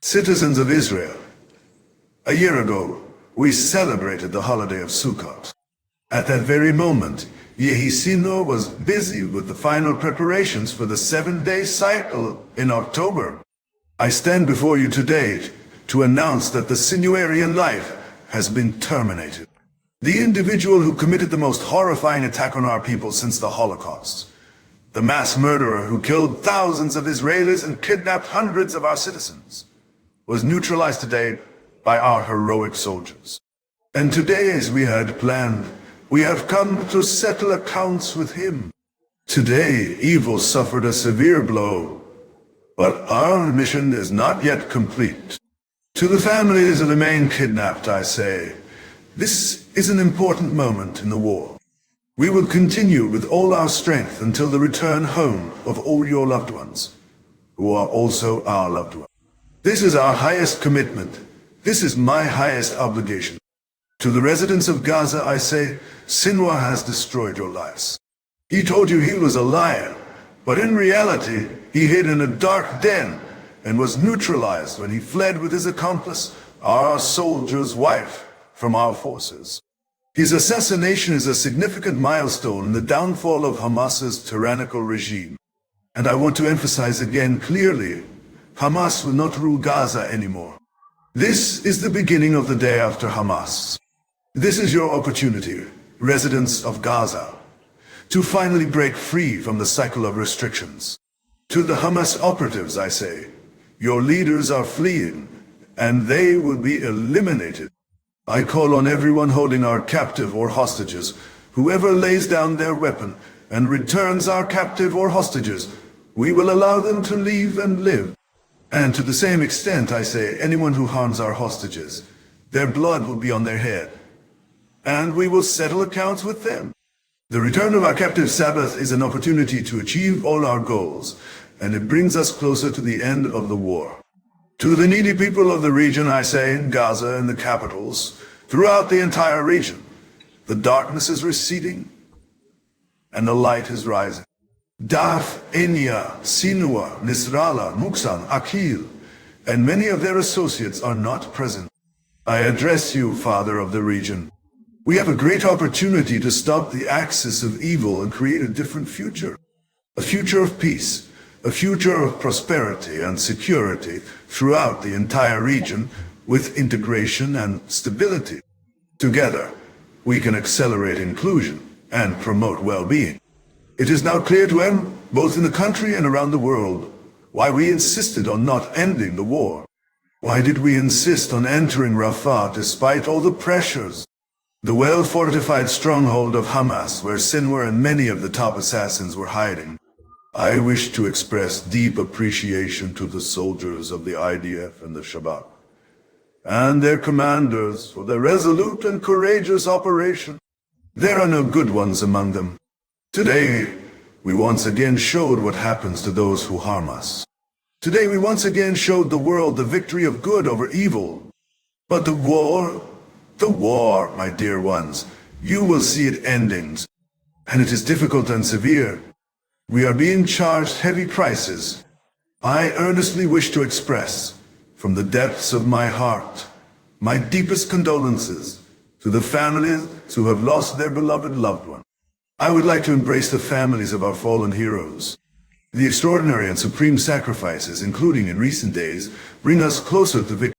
Citizens of Israel, a year ago, we celebrated the holiday of Sukkot. At that very moment, Yehi Sinwar was busy with the final preparations for the 7-day cycle in October. I stand before you today to announce that the Sinwarian life has been terminated. The individual who committed the most horrifying attack on our people since the Holocaust, the mass murderer who killed thousands of Israelis and kidnapped hundreds of our citizens, was neutralized today by our heroic soldiers. And today, as we had planned, we have come to settle accounts with him. Today, evil suffered a severe blow, but our mission is not yet complete. To the families of the men kidnapped, I say, this is an important moment in the war. We will continue with all our strength until the return home of all your loved ones, who are also our loved ones. This is our highest commitment. This is my highest obligation. To the residents of Gaza, I say, Sinwar has destroyed your lives. He told you he was a liar, but in reality, he hid in a dark den and was neutralized when he fled with his accomplice, our soldier's wife, from our forces. His assassination is a significant milestone in the downfall of Hamas's tyrannical regime. And I want to emphasize again clearly, Hamas will not rule Gaza anymore. This is the beginning of the day after Hamas. This is your opportunity, residents of Gaza, to finally break free from the cycle of restrictions. To the Hamas operatives, I say, your leaders are fleeing, and they will be eliminated. I call on everyone holding our captive or hostages, whoever lays down their weapon and returns our captive or hostages, we will allow them to leave and live. And to the same extent, I say, anyone who harms our hostages, their blood will be on their head, and we will settle accounts with them. The return of our captive Sabbath is an opportunity to achieve all our goals, and it brings us closer to the end of the war. To the needy people of the region, I say, in Gaza and the capitals, throughout the entire region, the darkness is receding, and the light is rising. Daf, Enya, Sinwar, Nisrallah, Muksan, Akil, and many of their associates are not present. I address you, Father of the region. We have a great opportunity to stop the axis of evil and create a different future. A future of peace, a future of prosperity and security throughout the entire region with integration and stability. Together, we can accelerate inclusion and promote well-being. It is now clear to them, both in the country and around the world, why we insisted on not ending the war. Why did we insist on entering Rafah despite all the pressures? The well-fortified stronghold of Hamas, where Sinwar and many of the top assassins were hiding. I wish to express deep appreciation to the soldiers of the IDF and the Shabak, and their commanders for their resolute and courageous operation. There are no good ones among them. Today, we once again showed what happens to those who harm us. Today, we once again showed the world the victory of good over evil. But the war, my dear ones, you will see it ending. And it is difficult and severe. We are being charged heavy prices. I earnestly wish to express, from the depths of my heart, my deepest condolences to the families who have lost their beloved loved one. I would like to embrace the families of our fallen heroes. The extraordinary and supreme sacrifices, including in recent days, bring us closer to victory.